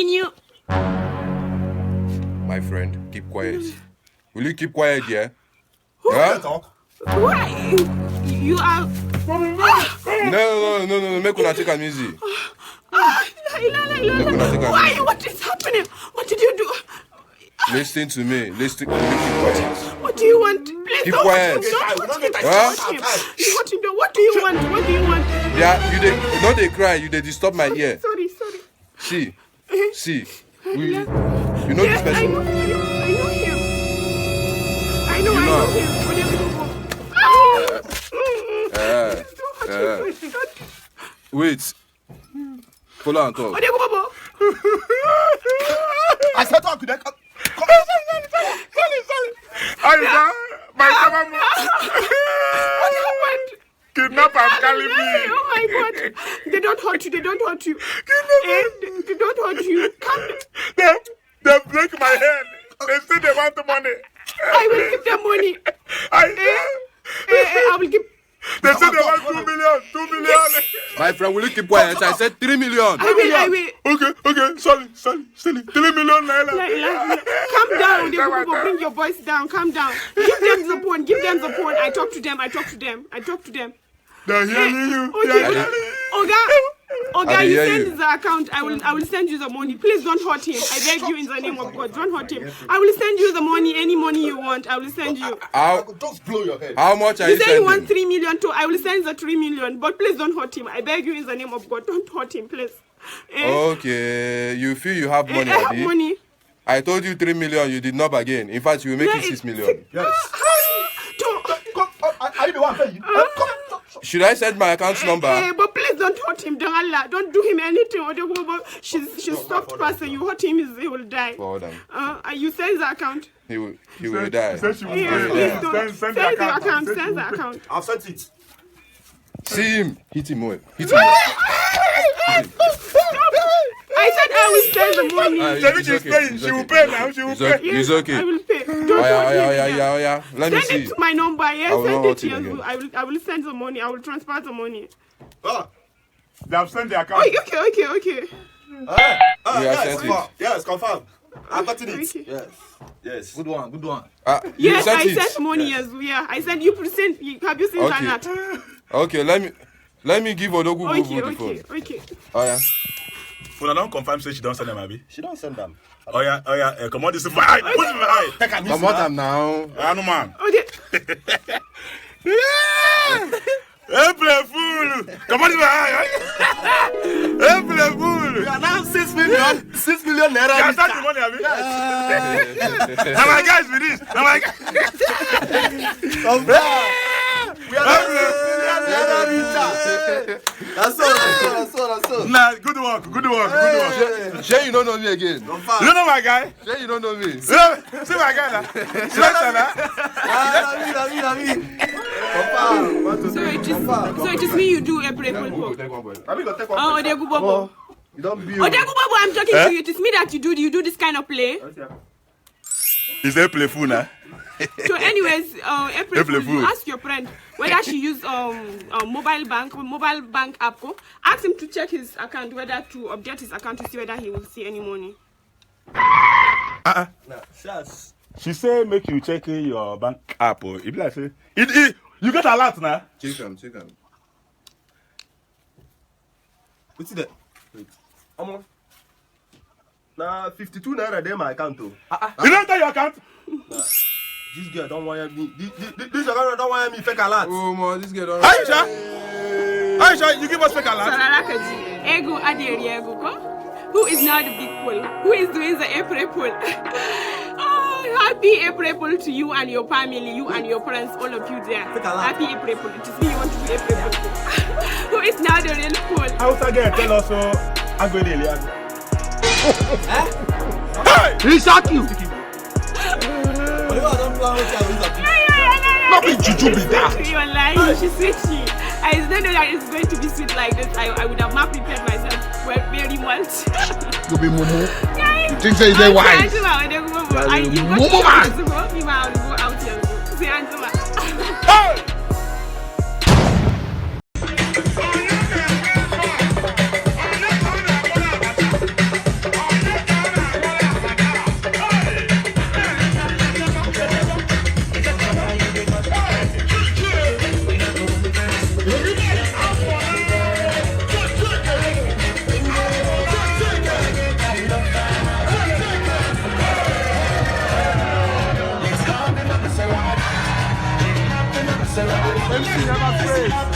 telling you. My friend, keep quiet. Will you keep quiet, yeah? Huh? Talk. Why? You are. No. Make una take am easy. Why? What is happening? What did you do? Listen to me. Listen. Keep quiet. What do you want? Please Keep don't quiet. Don't hurt him. Huh? What do you want? What do you want? Yeah, you don't they cry. You they disturb my ear. Sorry. See. You know Yes, this person. I know him. I know him. Wait. Follow and talk. I said talk to them. Aisha, my mama What happened? kidnap and carry me. Oh my God! They don't hurt you. They don't hurt you. Come. They break my head. They say they want the money. I will give them money. I will give. They say they want 2 million. 2 million. My friend, will you keep quiet? I said 3 million. I will. Okay. Sorry. 3 million naira. Calm down. Bring your voice down. Calm down. Give them the phone. I talk to them. They're hearing you. Okay. Oga, you hear send you. the account. I will send you the money. Please don't hurt him. I beg you in the name of God. Don't hurt him. I will send you the money. Any money you want, I will send you. Just blow your head. How much are you You say sending? you want 3 million too. I will send the 3 million. But please don't hurt him. I beg you in the name of God. Don't hurt him, please. Okay, you feel you have money, I have Abi? money. I told you 3 million, you did not bargain. In fact, you will make it 6 million. Yes. Come. Are you the one paying? Come. Should I send my account number? But please don't hurt him, Allah. Don't do him anything. She's soft person. You hurt him, he will die. Hold on. You send the account. He will die. Said she will Please pay. don't. Send the account. Send the account. I've sent it. See him. Hit him well. I said I will send the money. She's paying. She will pay now. She will pay. It's okay. I will pay. Don't Oh hurt him. yeah. Let me Send see. it to my number. Yes, I will send not it to hurt him you. I will send the money. I will transfer the money. They have sent the account. Okay. Yes, confirm. I've gotten it. Okay. Yes. Good one. You Yes, sent I it. sent money. Yes, yeah. I sent you. Have you seen Okay. that? Okay, let me give Odogu the phone. Okay. Oh yeah. Una don't confirm say she don't send them, Abi. She don't send them. Oh yeah. Come on, this is my eye. Put it in my eye. Take a Come on now. I know, man. Okay. April Fool. Come on, in my eye. April Fool. You are now 6 million. 6 million naira. You send the money, Abi. Now my guys with this. Now my guys. We are now 6 million naira richer. That's all. Nah, good work. Shay, you don't know me again. You don't know my guy? Shay, you don't know me. See my guy now. See my guy now. So it is me you do April Fool. Oh, Odegu Bobo. You don't be. Odegu Bobo, I'm talking to you. It is me that you do this kind of play. Is they play fool now? So anyways, April Fool, Fool. you ask your friend whether she use mobile bank app. Ask him to check his account, whether to update his account to see whether he will see any money. She say make you check your bank app. It be like say it you get a lot now. Check him. What's it? Wait. Nah, 52 naira there my account too. You don't tell your account. This girl don't wire me. This girl don't wire me fake alert. Oh man, this girl don't. Aisha, you give us fake alert. Sararakaji, Ego Aderi Ego, who is now the big pull? Who is doing the April Fool? Oh, happy April Fool to you and your family, you and your friends, all of you there. Happy April Fool. It is me you want to be April Fool. Who is now the real fool? How's again? Tell us so. He shot you. Not be juju be that. You are lying. She's sweet. I didn't know that it's going to be sweet like this. I would have not prepared myself very much. You be mumu. You think say they wise? Mumu man. MC never fails.